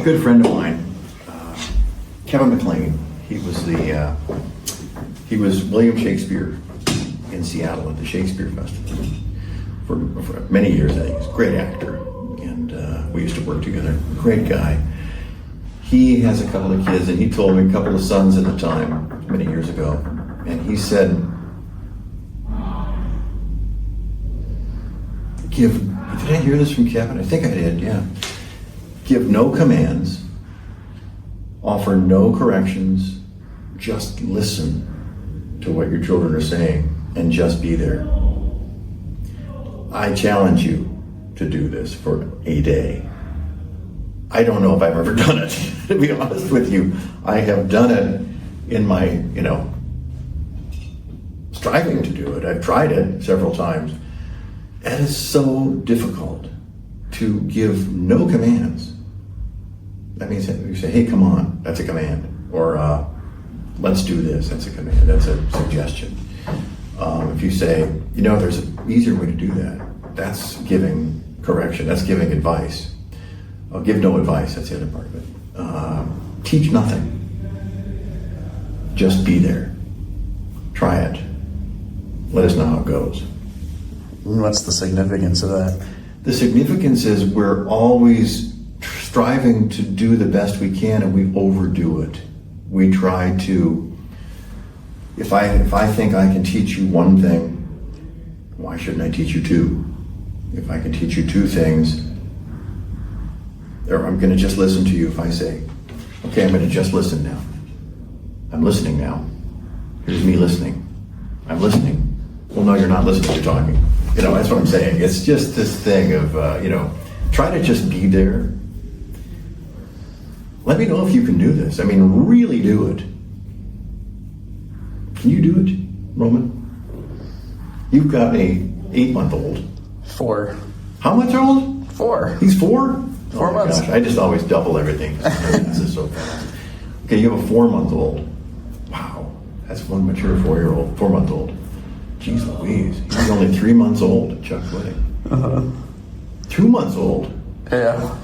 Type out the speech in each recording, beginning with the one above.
good friend of mine, Kevin McLean. He was William Shakespeare in Seattle at the Shakespeare Festival for many years. He was a great actor, and we used to work together. Great guy. He has a couple of kids, and he told me a couple of sons at the time, many years ago, and he said, did I hear this from Kevin? I think I did, yeah. Give no commands, offer no corrections, just listen to what your children are saying and just be there. I challenge you to do this for a day. I don't know if I've ever done it, to be honest with you. I have done it in my, striving to do it. I've tried it several times. It is so difficult to give no commands. That means you say, hey, come on, that's a command. Or let's do this, that's a command, that's a suggestion. If you say, there's an easier way to do that, that's giving correction, that's giving advice. Give no advice, that's the other part of it. Teach nothing. Just be there. Try it. Let us know how it goes. What's the significance of that? The significance is we're always striving to do the best we can, and we overdo it. We try to, if I think I can teach you one thing, why shouldn't I teach you two? If I can teach you two things, or I'm going to just listen to you if I say, okay, I'm going to just listen now. I'm listening now. Here's me listening. I'm listening. Well, no, you're not listening, you're talking. That's what I'm saying. It's just this thing of, try to just be there. Let me know if you can do this. Really do it. Can you do it, Roman? You've got a 8-month-old. 4. How much old? 4. He's 4? 4 months. Gosh, I just always double everything. This is so fast. Okay, you have a 4-month-old. Wow, that's one mature 4-year-old, 4-month-old. Jeez Louise, he's only 3 months old at Chuck Wedding. 2 months old. Yeah.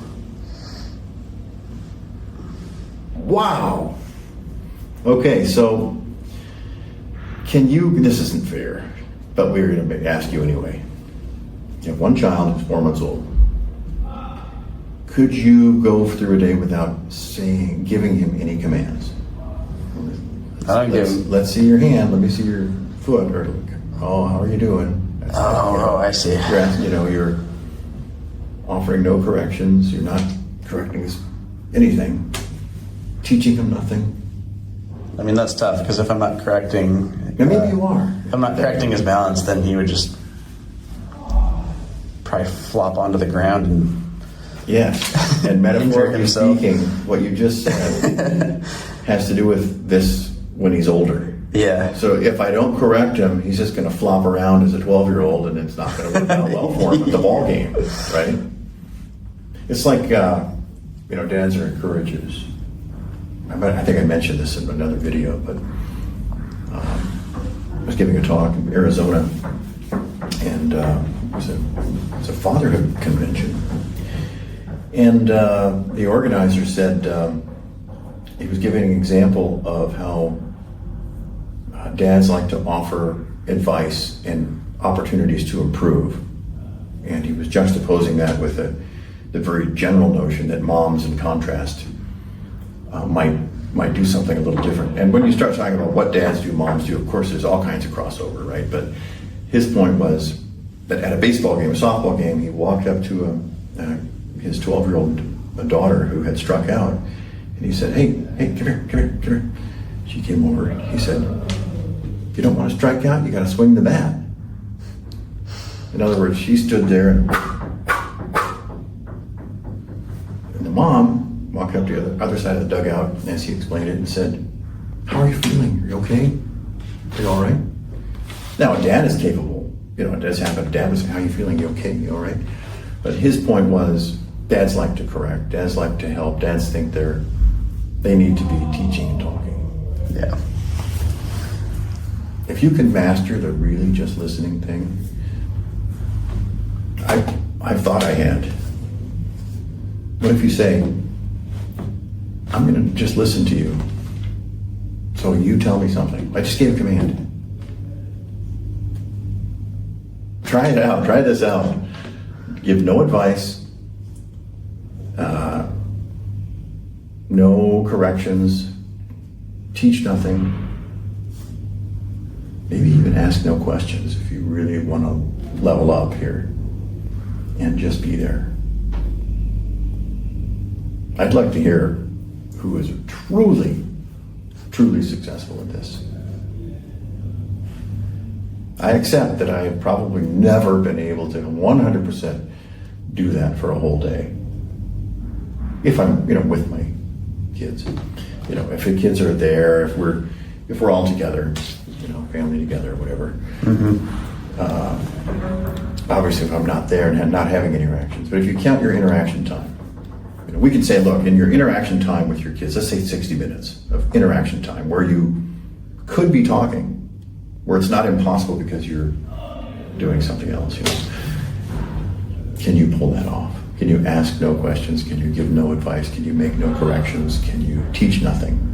Wow. Okay, so this isn't fair, but we're going to ask you anyway. You have one child who's 4 months old. Could you go through a day without giving him any commands? Let's see your hand. Let me see your foot. Or, how are you doing? I see. You're offering no corrections. You're not correcting anything. Teaching him nothing. That's tough, because if I'm not correcting... Maybe you are. If I'm not correcting his balance, then he would just probably flop onto the ground and... Yes, and metaphorically speaking, what you just said has to do with this when he's older. Yeah. So if I don't correct him, he's just going to flop around as a 12-year-old, and it's not going to work out well for him at the ball game, right? It's like, dads are encouragers. I think I mentioned this in another video, but I was giving a talk in Arizona, and it was a fatherhood convention. And the organizer said, he was giving an example of how dads like to offer advice and opportunities to improve. And he was juxtaposing that with the very general notion that moms, in contrast, might do something a little different. And when you start talking about what dads do, moms do, of course, there's all kinds of crossover, right? But his point was that at a baseball game, a softball game, he walked up to his 12-year-old daughter who had struck out, and he said, hey, come here. She came over, and he said, if you don't want to strike out, you got to swing the bat. In other words, she stood there, and the mom walked up to the other side of the dugout, as he explained it, and said, how are you feeling? Are you okay? Are you all right? Now, a dad is capable. It does happen. Dad was, how are you feeling? You okay? You all right? But his point was, dads like to correct. Dads like to help. Dads think they need to be teaching and talking. Yeah. If you can master the really just listening thing, I thought I had. What if you say, I'm going to just listen to you. So you tell me something. I just gave a command. Try it out. Try this out. Give no advice. No corrections. Teach nothing. Maybe even ask no questions if you really want to level up here. And just be there. I'd like to hear who is truly, truly successful at this. I accept that I have probably never been able to 100% do that for a whole day. If I'm, with my kids. If the kids are there, if we're all together, family together, whatever. Obviously, if I'm not there and not having interactions, but if you count your interaction time, we can say, look, in your interaction time with your kids, let's say 60 minutes of interaction time where you could be talking, where it's not impossible because you're doing something else. Can you pull that off? Can you ask no questions? Can you give no advice? Can you make no corrections? Can you teach nothing?